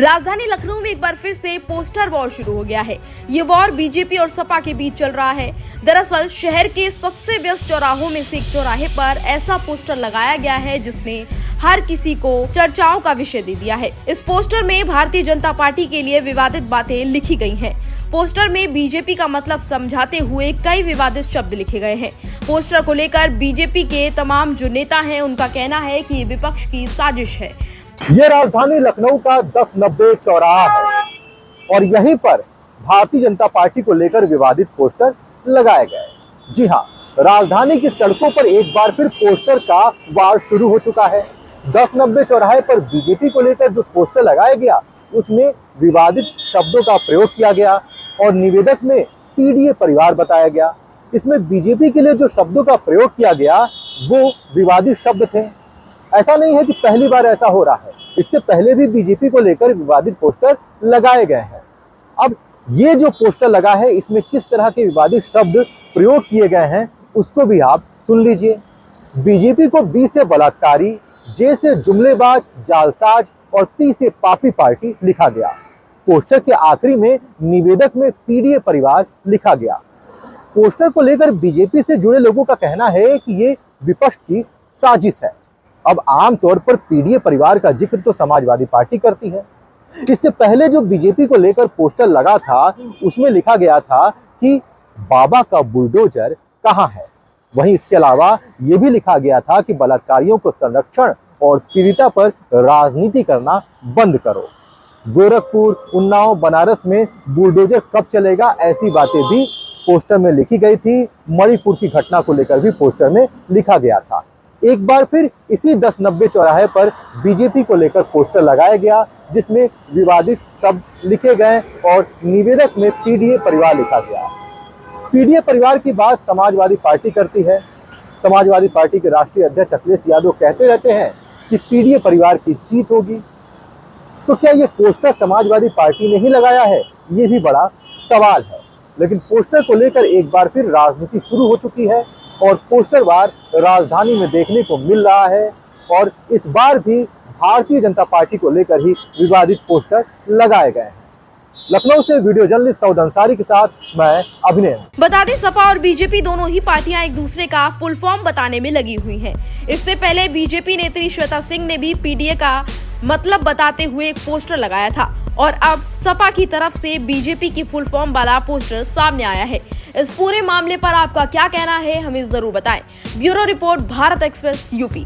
राजधानी लखनऊ में एक बार फिर से पोस्टर वॉर शुरू हो गया है। ये वॉर बीजेपी और सपा के बीच चल रहा है। दरअसल शहर के सबसे व्यस्त चौराहों में से एक चौराहे पर ऐसा पोस्टर लगाया गया है जिसने हर किसी को चर्चाओं का विषय दे दिया है। इस पोस्टर में भारतीय जनता पार्टी के लिए विवादित बातें लिखी गई हैं। पोस्टर में बीजेपी का मतलब समझाते हुए कई विवादित शब्द लिखे गए हैं। पोस्टर को लेकर बीजेपी के तमाम जो नेता हैं उनका कहना है कि ये विपक्ष की साजिश है। ये राजधानी लखनऊ का 1090 चौराहा है और यहीं पर भारतीय जनता पार्टी को लेकर विवादित पोस्टर लगाए गए। जी हाँ, राजधानी की सड़कों पर एक बार फिर पोस्टर का वार शुरू हो चुका है। 1090 चौराहे पर बीजेपी को लेकर जो पोस्टर लगाया गया उसमें विवादित शब्दों का प्रयोग किया गया और निवेदक में पीडीए परिवार बताया गया। इसमें बीजेपी के लिए जो शब्दों का प्रयोग किया गया वो विवादित शब्द थे। ऐसा नहीं है कि पहली बार ऐसा हो रहा है, इससे पहले भी बीजेपी को लेकर विवादित पोस्टर लगाए गए हैं। अब ये जो पोस्टर लगा है इसमें किस तरह के विवादित शब्द प्रयोग किए गए हैं उसको भी आप सुन लीजिए। बीजेपी को बी से बलात्कारी, जे से जुमलेबाज, जालसाज और पी से पापी पार्टी लिखा गया। पोस्टर के आखिरी में निवेदक में पीडीए परिवार लिखा गया। पोस्टर को लेकर बीजेपी से जुड़े लोगों का कहना है कि ये विपक्ष की साजिश है। अब आमतौर पर पीडीए परिवार का जिक्र तो समाजवादी पार्टी करती है। इससे पहले जो बीजेपी को लेकर पोस्टर लगा था उसमें लिखा गया था कि बाबा का बुलडोजर कहाँ है। वहीं इसके अलावा ये भी लिखा गया था कि बलात्कारियों को संरक्षण और पीड़िता पर राजनीति करना बंद करो। गोरखपुर, उन्नाव, बनारस में बुलडोजर कब चलेगा, ऐसी बातें भी पोस्टर में लिखी गई थी। मणिपुर की घटना को लेकर भी पोस्टर में लिखा गया था। एक बार फिर इसी 1090 चौराहे पर बीजेपी को लेकर पोस्टर लगाया गया जिसमें विवादित शब्द लिखे गए और निवेदक में पीडीए परिवार लिखा गया। पीडीए परिवार की बात समाजवादी पार्टी करती है। समाजवादी पार्टी के राष्ट्रीय अध्यक्ष अखिलेश यादव कहते रहते हैं कि पीडीए परिवार की जीत होगी। तो क्या ये पोस्टर समाजवादी पार्टी ने ही लगाया है, ये भी बड़ा सवाल है। लेकिन पोस्टर को लेकर एक बार फिर राजनीति शुरू हो चुकी है और पोस्टर वार राजधानी में देखने को मिल रहा है और इस बार भी भारतीय जनता पार्टी को लेकर ही विवादित पोस्टर लगाए गए हैं। लखनऊ से वीडियो जर्नलिस्ट सऊद अंसारी के साथ मैं अभिनय। बता दें, सपा और बीजेपी दोनों ही पार्टियां एक दूसरे का फुल फॉर्म बताने में लगी हुई हैं। इससे पहले बीजेपी नेत्री श्वेता सिंह ने भी पीडीए का मतलब बताते हुए एक पोस्टर लगाया था और अब सपा की तरफ से बीजेपी की फुल फॉर्म वाला पोस्टर सामने आया है। इस पूरे मामले पर आपका क्या कहना है, हमें जरूर बताएं। Bureau report, Bharat express, UP.